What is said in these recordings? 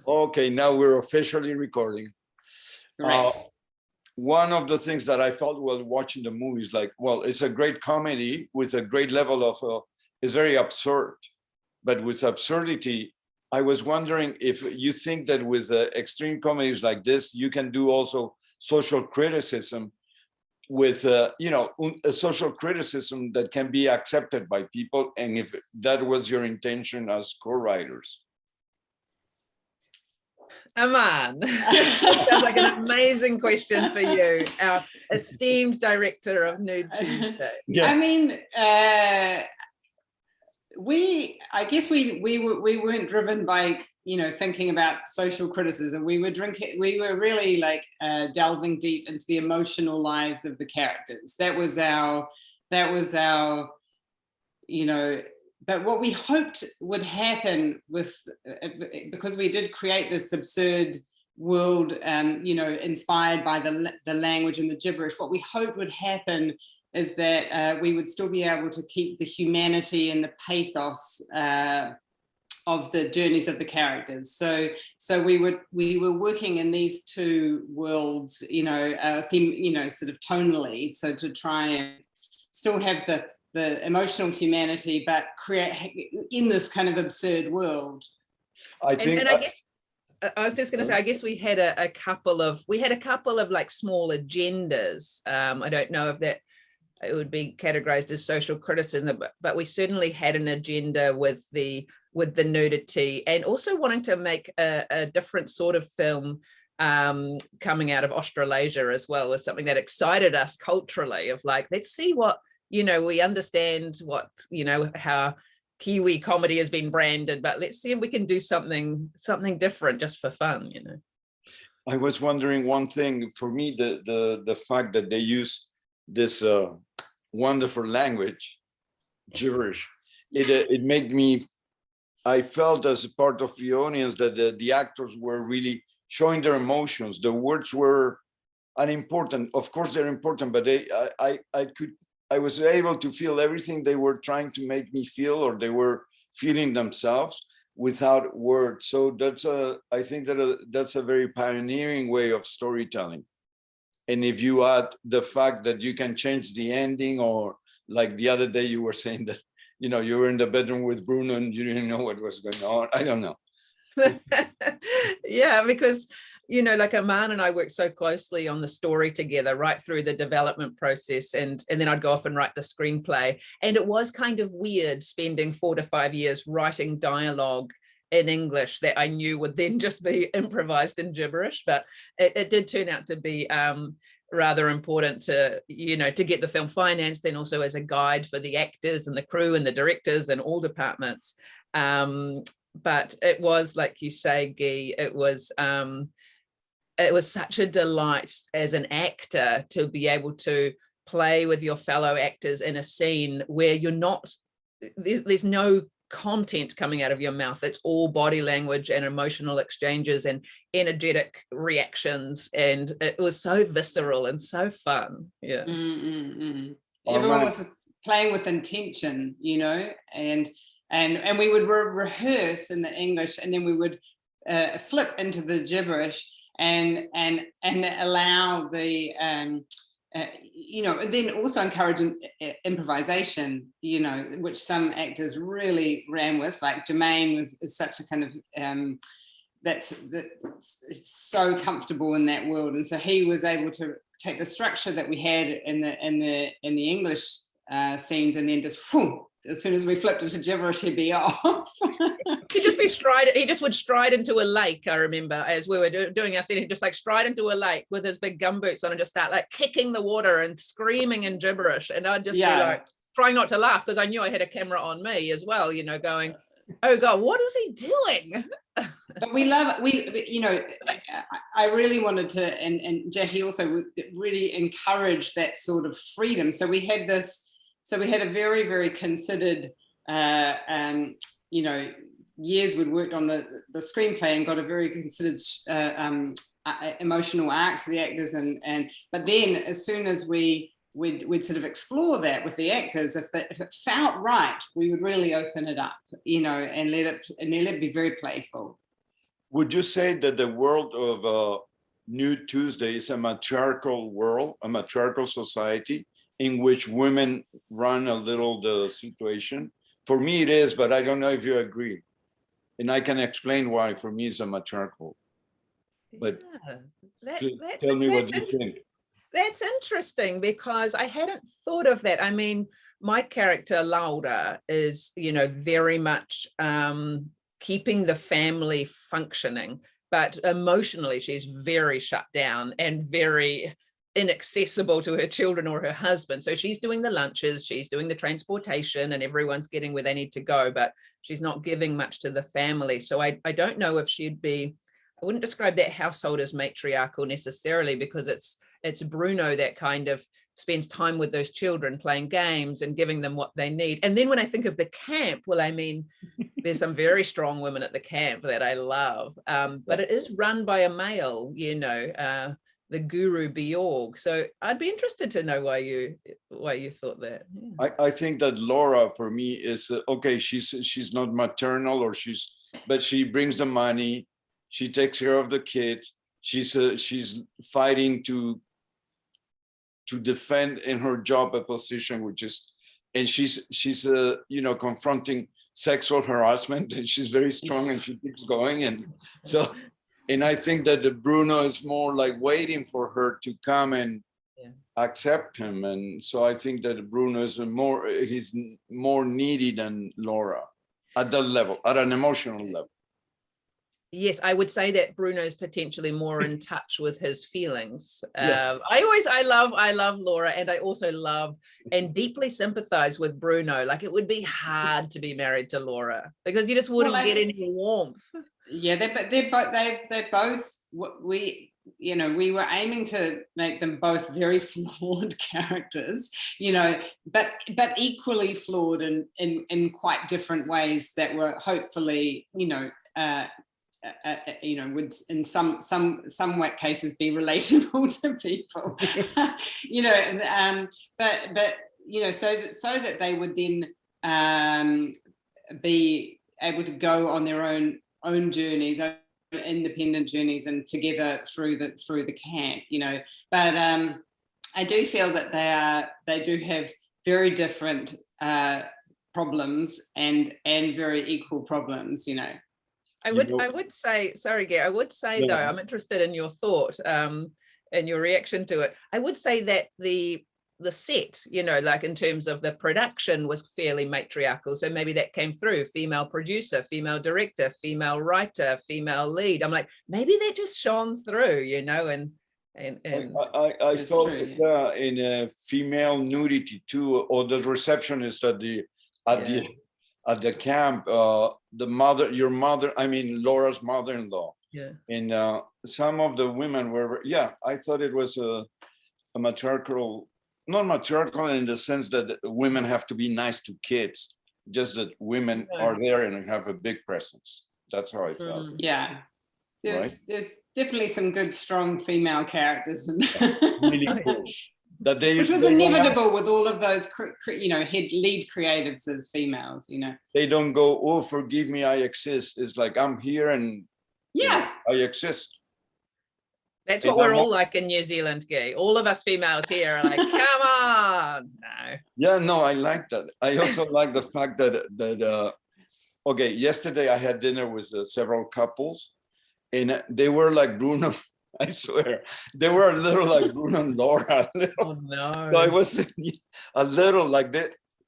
Okay, now we're officially recording. One of the things that I felt while watching the movie is like, well, it's a great comedy with a great level of, it's very absurd, but with absurdity, I was wondering if you think that with extreme comedies like this, you can do also social criticism with, you know, a social criticism that can be accepted by people, and if that was your intention as co-writers. Armağan, sounds like an amazing question for you, our esteemed director of Nude Tuesday. Yeah. I mean, I guess we weren't driven by, you know, thinking about social criticism. We were really like delving deep into the emotional lives of the characters. That was our, you know. But what we hoped would happen with, because we did create this absurd world, you know, inspired by the language and the gibberish, what we hoped would happen is that we would still be able to keep the humanity and the pathos of the journeys of the characters. So we were working in these two worlds, you know, sort of tonally, so to try and still have the emotional humanity, but create in this kind of absurd world. I guess I was just going to say, I guess we had a couple of like small agendas. I don't know if that it would be categorized as social criticism, but we certainly had an agenda with the nudity, and also wanting to make a different sort of film coming out of Australasia as well, was something that excited us culturally, of like, let's see what, you know, we understand what, you know, how Kiwi comedy has been branded, but let's see if we can do something different just for fun, you know. I was wondering one thing, for me, the fact that they use this wonderful language, gibberish, it made me, I felt as a part of the audience that the actors were really showing their emotions. The words were unimportant. Of course, they're important, but I was able to feel everything they were trying to make me feel, or they were feeling themselves without words. So I think that's a very pioneering way of storytelling. And if you add the fact that you can change the ending, or like the other day you were saying that, you know, you were in the bedroom with Bruno and you didn't know what was going on. I don't know. Yeah, because, you know, like Armağan and I worked so closely on the story together right through the development process, and then I'd go off and write the screenplay. And it was kind of weird spending 4 to 5 years writing dialogue in English that I knew would then just be improvised in gibberish, but it did turn out to be rather important to, you know, to get the film financed, and also as a guide for the actors and the crew and the directors and all departments. But it was, like you say, Guy, it was such a delight as an actor to be able to play with your fellow actors in a scene where you're not, there's no content coming out of your mouth. It's all body language and emotional exchanges and energetic reactions. And it was so visceral and so fun. Yeah. Everyone was playing with intention, you know, and we would rehearse in the English, and then we would flip into the gibberish and allow the you know, then also encourage improvisation, you know, which some actors really ran with. Like Jemaine is such a kind of that's so comfortable in that world, and so he was able to take the structure that we had in the English scenes, and then just whew, as soon as we flipped into gibberish, he'd be off. He just would stride into a lake. I remember as we were doing our scene, he'd just like stride into a lake with his big gumboots on and just start like kicking the water and screaming in gibberish. And I'd just be like trying not to laugh, because I knew I had a camera on me as well, you know, going, oh God, what is he doing? But you know, I really wanted to, and Jackie also really encouraged that sort of freedom. So we had a very, very considered, you know, years we'd worked on the screenplay and got a very considered emotional arcs for the actors, but then as soon as we'd sort of explore that with the actors, if it felt right, we would really open it up, you know, and let it be very playful. Would you say that the world of Nude Tuesday is a matriarchal world, a matriarchal society in which women run a little the situation? For me, it is, but I don't know if you agree. And I can explain why for me it's a matriarchal. But tell me what you think. That's interesting because I hadn't thought of that. I mean, my character Laura is, you know, very much keeping the family functioning, but emotionally she's very shut down and very inaccessible to her children or her husband. So she's doing the lunches, she's doing the transportation, and everyone's getting where they need to go, but she's not giving much to the family. So I don't know if she'd be, I wouldn't describe that household as matriarchal necessarily, because it's Bruno that kind of spends time with those children playing games and giving them what they need. And then when I think of the camp, well, I mean, there's some very strong women at the camp that I love, but it is run by a male, you know, the guru Bjorg. So I'd be interested to know why you thought that. Yeah. I think that Laura for me is okay. She's not maternal, but she brings the money. She takes care of the kids. She's fighting to defend in her job a position, which is, and she's you know, confronting sexual harassment, and she's very strong and she keeps going. And so, and I think that the Bruno is more like waiting for her to come and accept him. And so I think that Bruno is he's more needy than Laura at that level, at an emotional level. Yes, I would say that Bruno is potentially more in touch with his feelings. I love Laura, and I also love and deeply sympathize with Bruno. Like, it would be hard to be married to Laura because you just wouldn't get any warmth. Yeah, they're both. We were aiming to make them both very flawed characters, you know, but equally flawed in quite different ways that were hopefully, would in some cases be relatable to people, but so that they would then be able to go on their own journeys, independent journeys, and together through the camp, you know. But I do feel that they do have very different problems and very equal problems, you know. I would say, sorry, Gary, I would say though, I'm interested in your thought and your reaction to it. I would say that the set, you know, like in terms of the production was fairly matriarchal. So maybe that came through: female producer, female director, female writer, female lead. I'm like, maybe that just shone through, you know, and I thought in a female nudity too, or the receptionist at the camp, Laura's mother-in-law. Yeah. And some of the women were, I thought it was a matriarchal, not matriarchal in the sense that women have to be nice to kids, just that women are there and have a big presence. That's how I felt. Yeah. There's definitely some good, strong female characters in really cool. Which was inevitable with all of those, lead creatives as females, you know. They don't go, oh, forgive me, I exist. It's like, I'm here and I exist. That's what we're all like in New Zealand, Guy. All of us females here are like, come on. No. Yeah, no, I like that. I also like the fact that yesterday I had dinner with several couples, and they were like Bruno. I swear, they were a little like Bruno and Laura. Oh no! So I was a little like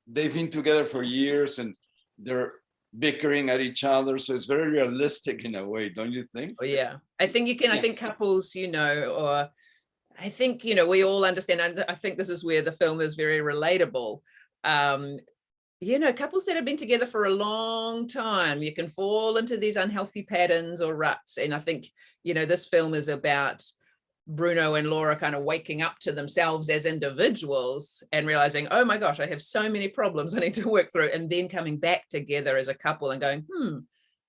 they've been together for years and they're bickering at each other. So it's very realistic in a way, don't you think? Oh yeah, I think you can. I think couples, you know, or I think, you know, we all understand. And I think this is where the film is very relatable. You know, couples that have been together for a long time, you can fall into these unhealthy patterns or ruts. And I think, you know, this film is about Bruno and Laura kind of waking up to themselves as individuals and realizing, oh my gosh, I have so many problems I need to work through. And then coming back together as a couple and going,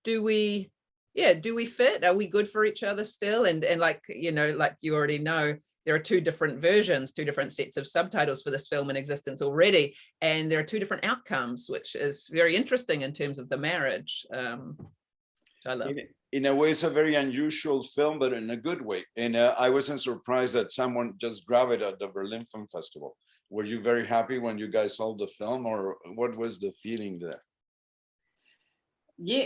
do we fit? Are we good for each other still? And like, you know, like you already know, there are two different versions, two different sets of subtitles for this film in existence already. And there are two different outcomes, which is very interesting in terms of the marriage. I love. In a way, it's a very unusual film, but in a good way. And I wasn't surprised that someone just grabbed it at the Berlin Film Festival. Were you very happy when you guys saw the film, or what was the feeling there? Yeah,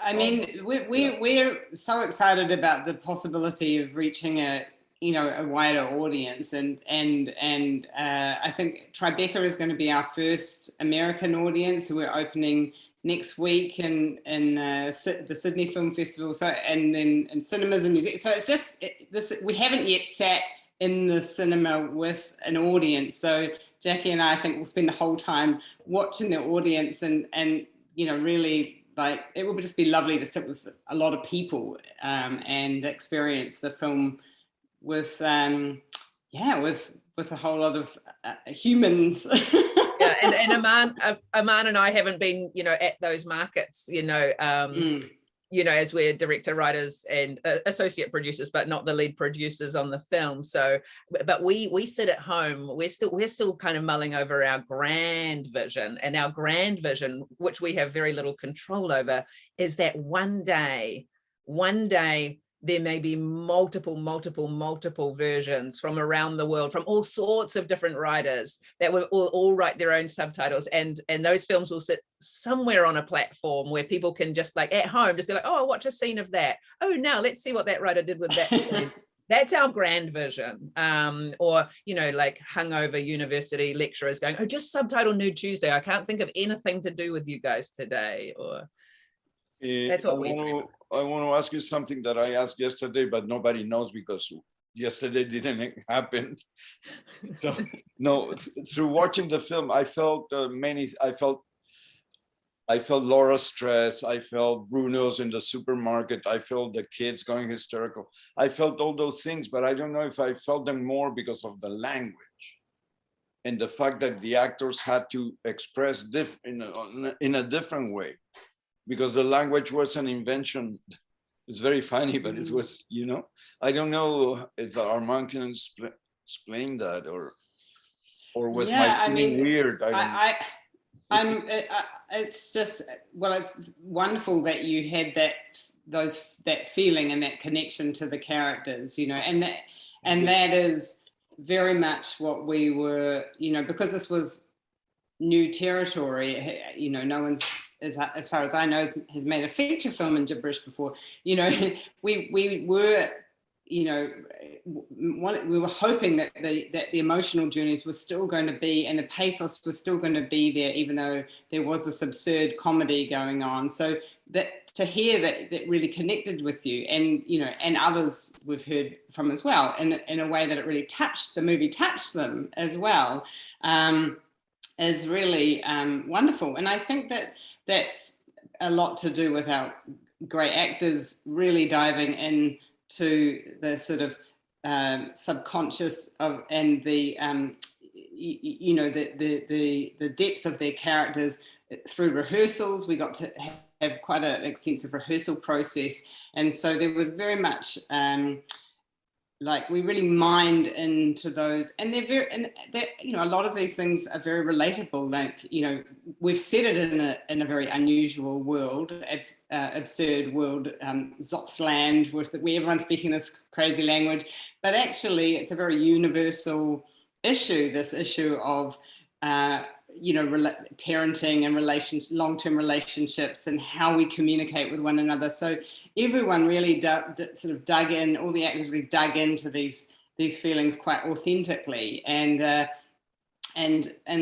I mean, we're so excited about the possibility of reaching a wider audience, and I think Tribeca is going to be our first American audience. We're opening next week in the Sydney Film Festival, so and then in cinemas in New Zealand. So it's just this. We haven't yet sat in the cinema with an audience. So Jackie and I think we'll spend the whole time watching the audience, and really, like, it would just be lovely to sit with a lot of people and experience the film with with a whole lot of humans. Yeah, and Armağan and I haven't been, at those markets, as we're director, writers, and associate producers, but not the lead producers on the film. So, but we sit at home. We're still kind of mulling over our grand vision, and our grand vision, which we have very little control over, is that one day there may be multiple versions from around the world, from all sorts of different writers that will all write their own subtitles, and those films will sit somewhere on a platform where people can just, like, at home, just be like, oh, I'll watch a scene of that. Oh, now let's see what that writer did with that scene. That's our grand vision. Or, like hungover university lecturers going, oh, just subtitle Nude Tuesday. I can't think of anything to do with you guys today. Or that's what I want to ask you something that I asked yesterday, but nobody knows because yesterday didn't happen. So, no, through watching the film, I felt Laura's stress. I felt Bruno's in the supermarket. I felt the kids going hysterical. I felt all those things, but I don't know if I felt them more because of the language and the fact that the actors had to express in a different way. Because the language was an invention. It's very funny, but it was, I don't know if Armağan can explain that, or was my feeling weird. It's just, well, it's wonderful that you had that feeling and that connection to the characters, and that is very much what we were, because this was new territory. No one's, as far as I know, has made a feature film in gibberish before. We were, we were hoping that the emotional journeys were still going to be, and the pathos was still going to be there, even though there was this absurd comedy going on. So that to hear that really connected with you, and and others we've heard from as well, in a way that it really the movie touched them as well, is really wonderful. And I think that's a lot to do with our great actors really diving into the sort of subconscious of, and the the depth of their characters through rehearsals. We got to have quite an extensive rehearsal process, and so there was very much we really mined into those, and they're a lot of these things are very relatable. We've set it in a very unusual world, absurd world, Zopfland, where everyone's speaking this crazy language, but actually it's a very universal issue. This issue of parenting and long-term relationships, and how we communicate with one another. So everyone really sort of dug in, all the actors really dug into these feelings quite authentically, and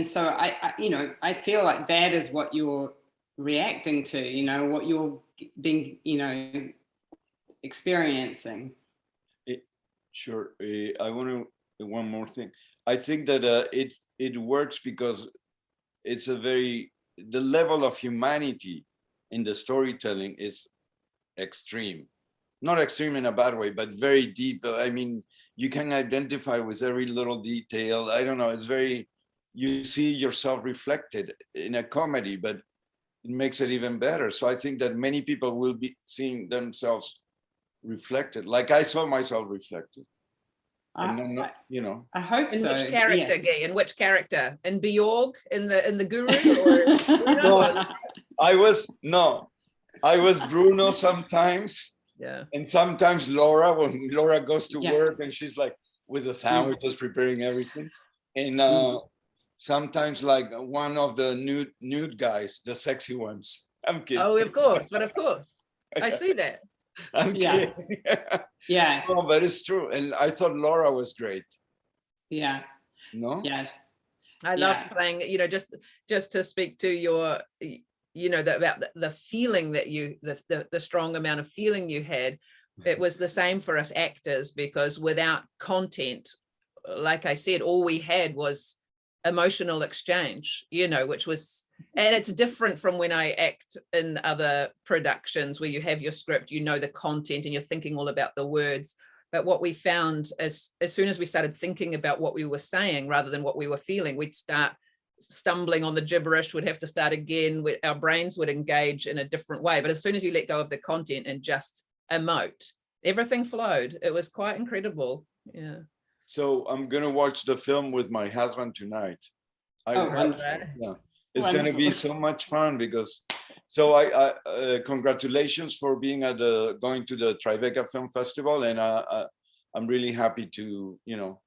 so I feel like that is what you're reacting to, what you're being Sure. I want to one more thing. I think that it works because it's the level of humanity in the storytelling is extreme. Not extreme in a bad way, but very deep. I mean, you can identify with every little detail. I don't know, you see yourself reflected in a comedy, but it makes it even better. So I think that many people will be seeing themselves reflected, like I saw myself reflected. I hope so. In which character, Guy? In which character? In Bjorg? In the Guru? Or no, I was Bruno sometimes, Yeah. and sometimes Laura, when Laura goes to Yeah. work and she's like with the sandwiches, preparing everything. And sometimes like one of the nude guys, the sexy ones. I'm kidding. Oh, of course, but of course. I see that. I'm Yeah. kidding. Yeah. No, but it's true. And I thought Laura was great. Yeah. No? Yeah. I loved playing, you know, just to speak to your, you know, about the feeling that you, the strong amount of feeling you had. It was the same for us actors, because without content, like I said, all we had was emotional exchange, you know, which was, and it's different from when I act in other productions where you have your script, you know, the content and you're thinking all about the words. But what we found as soon as we started thinking about what we were saying rather than what we were feeling, we'd start stumbling on the gibberish, would have to start again, our brains would engage in a different way. But as soon as you let go of the content and just emote, everything flowed. It was quite incredible. Yeah. So I'm gonna watch the film with my husband tonight. Wonderful. Yeah, it's gonna be so much fun because. So I congratulations for being at going to the Tribeca Film Festival, and I'm really happy to, you know,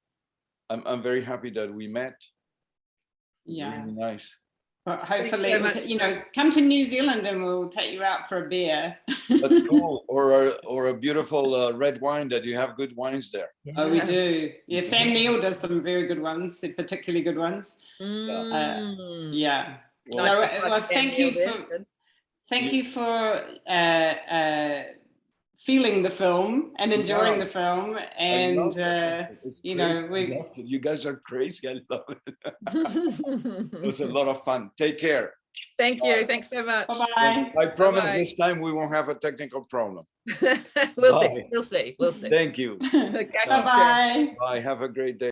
I'm very happy that we met. Yeah. Really nice. Well, hopefully, you know, come to New Zealand and we'll take you out for a beer. That's cool. Or a beautiful red wine that you have good wines there. Yeah. Oh, we do. Yeah, Sam Neill does some very good ones, particularly good ones. Yeah. Well, thank you for feeling the film and enjoying the film, and you know, you guys are crazy. I love it. It was a lot of fun. Take care. Thank you. Thanks so much. Bye-bye. I promise this time we won't have a technical problem. We'll see. We'll see. We'll see. Thank you. Bye-bye. Bye. Have a great day.